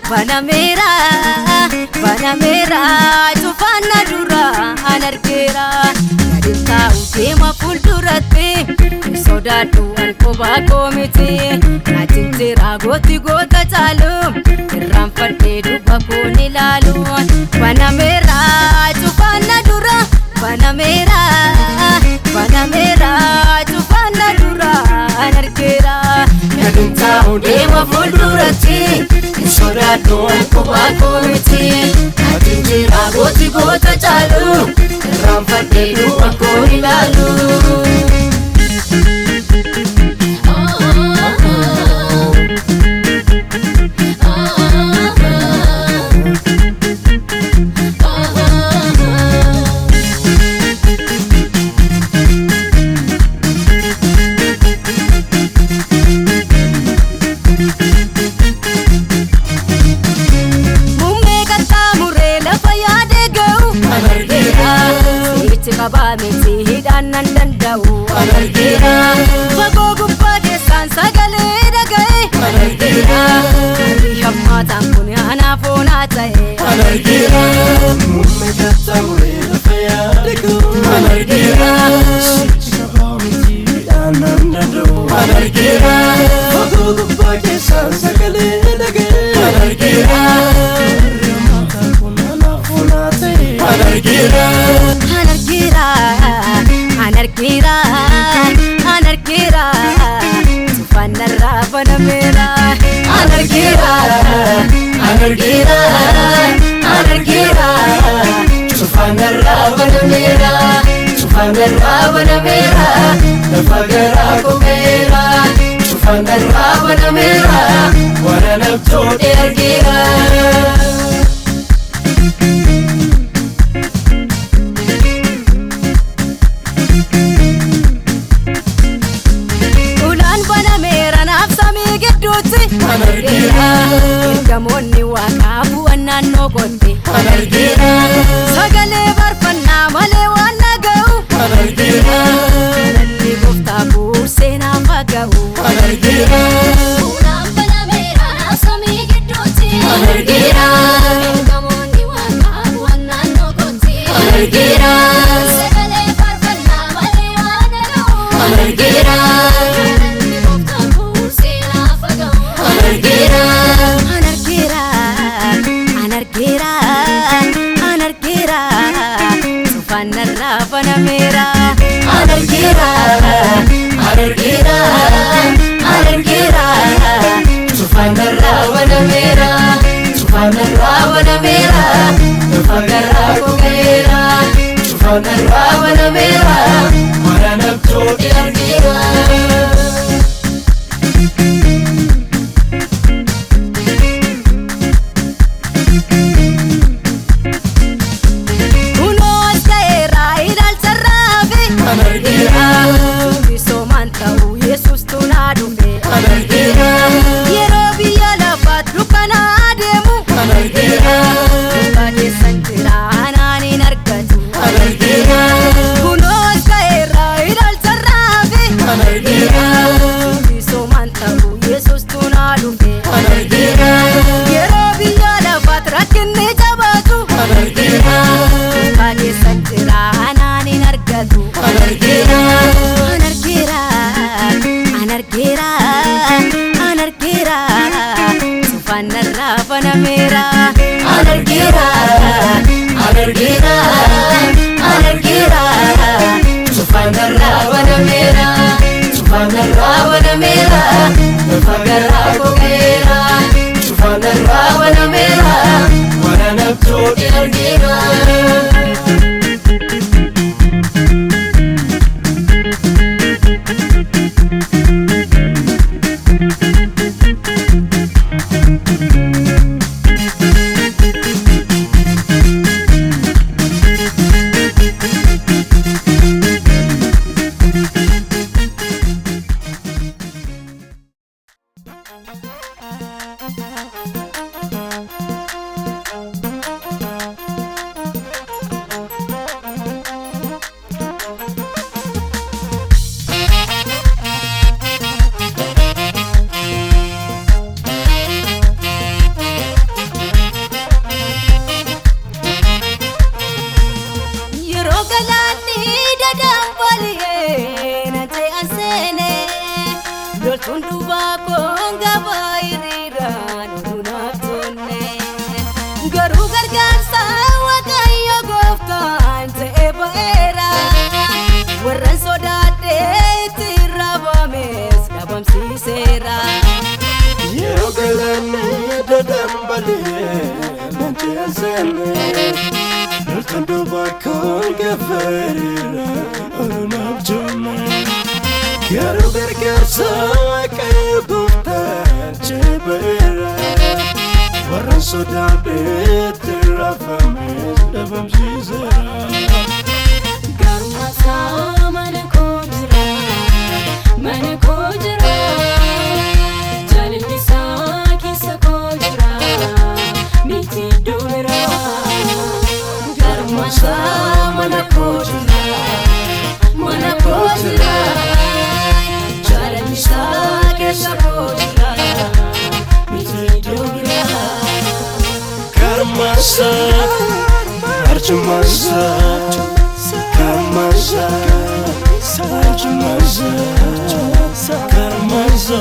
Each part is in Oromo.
Banamera Tufana dura anarkera Yadita utema fuldurate Soda duan koba komite Najintira goti gota chalum Ramfate duba koni lalu Banamera Tufana dura Banamera Tufana dura anarkera Yadita utema fuldurate Soda duan koba komite Najintira goti gota chalum Ramfate duba koni lalu Kabamiti hidanan dandau Anarkira Fago gubade san sagale dagai Anarkira Riham matan kuni anafona tae Anarkira Mumme katamure lafaya dagu Anarkira Kabamiti hidanan dandau Anarkira Fago gubade san sagale dagai Anarkira Riham matan kuni anafona tae Anarkira Anarkira Tufana Banamera Anarkira Tufana Banamera Nafagara kumera Tufana Banamera Wana nabtode argira Anarkira Gamonni waqabu annanno kotte Anarkira Sagale barfanna male wanna ga'u Anarkira Nalli gofta bursena faga'u Anarkira Ulan banamera nafsami gidduutti Anarkira Gamonni waqabu annanno kotte Anarkira Sagale barfanna male wanna ga'u Anarkira Tufana Banamera Anarkira Tufana Banamera Nafagara kumera Tufana Banamera Wana nabtode argira Anarkira Bisomantau Yesus tunadume Anarkira Yerobiya lafat lukana ademu Anarkira Bade santira anani nargatu Anarkira Kunos kaera idal sarrafe Anarkira Bisomantau Yesus tunadume Anarkira Yerobiya lafat rakne jabatu Anarkira Bade santira anani nargatu Anarkira Tufana Banamera Anarkira Tufana Banamera Nafagara kumera Tufana Banamera Wana nabtode argira sene loltuun duubaa koonga baay'iriiraan oduunaaf tonne garuu gargaarsa Waaqayyo gooftaan ta'ee ba'eera warreen sodaadhee itti raabames dhabamsiiseera. Yeroo galaanni dadambalee mancheessine loltuun duubaa koonga baay'iriiraan oduunaaf tonne garuu gargaarsa Waaqayyo gooftaan ta'ee ba'eera warreen sodaadhee itti raabames dhabamsiiseera. Garuusaa mana koo jira jaalalli isaa keessa koo jira miti dhoora. Garuusaa mana koo jira jaalalli isaa keessa koo jira miti dhoora. Karmasa, arjumasa, karmasa, arjumasa, karmasa.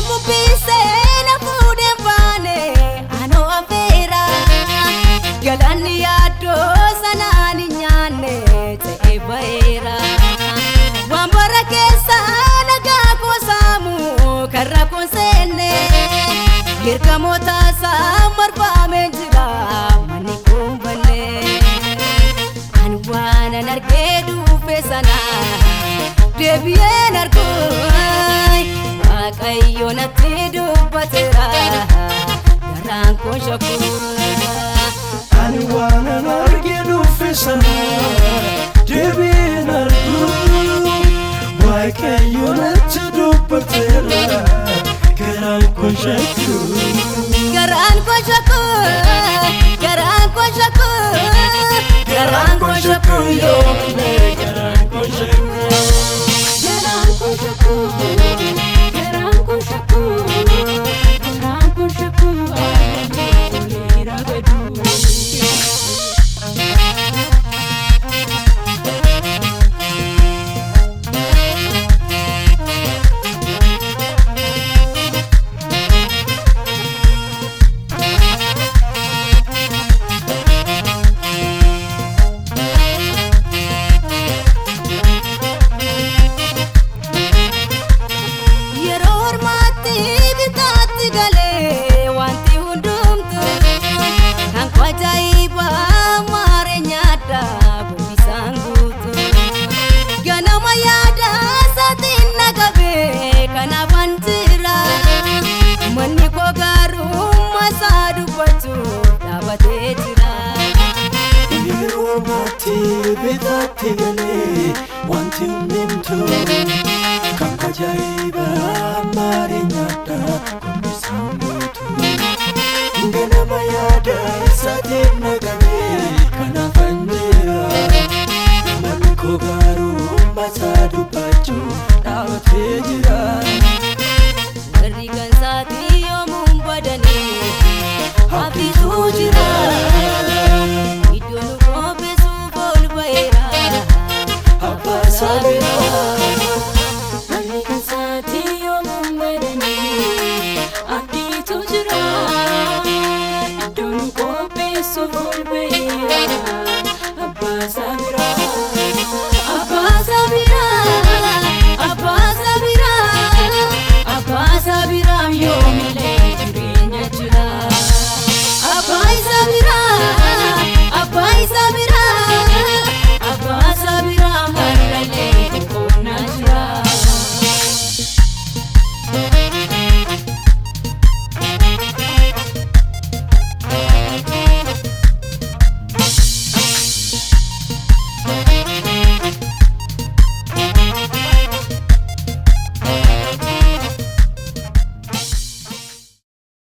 Bubbise na fuudhee baane anoo affeera galaanni yaaddoo sanaan hin nyaanne ta'ee ba'eera waan bara keessa nagaa koo saamu karra koon seenne hirkamoota isaa marfamee jira manni koon banne ani waanan argee dhufe sana deebi'een arguu Waaqayyo natti dubbateera garaan koo shakkuura. Ani waanan argee dhufe sana deebi'een arguu Waaqayyo natti dubbateera garaan koo shakkuura. Garaan koo shakkuura, garaan koo shakkuura, garaan koo shakkuura yoomine garaan koo shakkuura. Garaan koo shakkuura, garaan koo shakkuura, garaan koo shakkuura oliira gadu. Manni koo gaarummaa isaa dubbachuu dhaabatee jira. Yeroo maatii bitaatti galee wanti hundumtu kan ajaa'iba marii nyaata kumbisaan guutu ganama yaada isaatiin naqamee kanaafan jira manni koo gaarummaa isaa dubbachuu dhaabatee jira. Warri kan saatii yoomuun badanii hafisuu jira iddoon qopheessuuf ol ba'eera abbaa saabira. Warri kan saatii yoomuun badanii hafisuu jira iddoon qopheessuuf ol ba'eera abbaa saabira.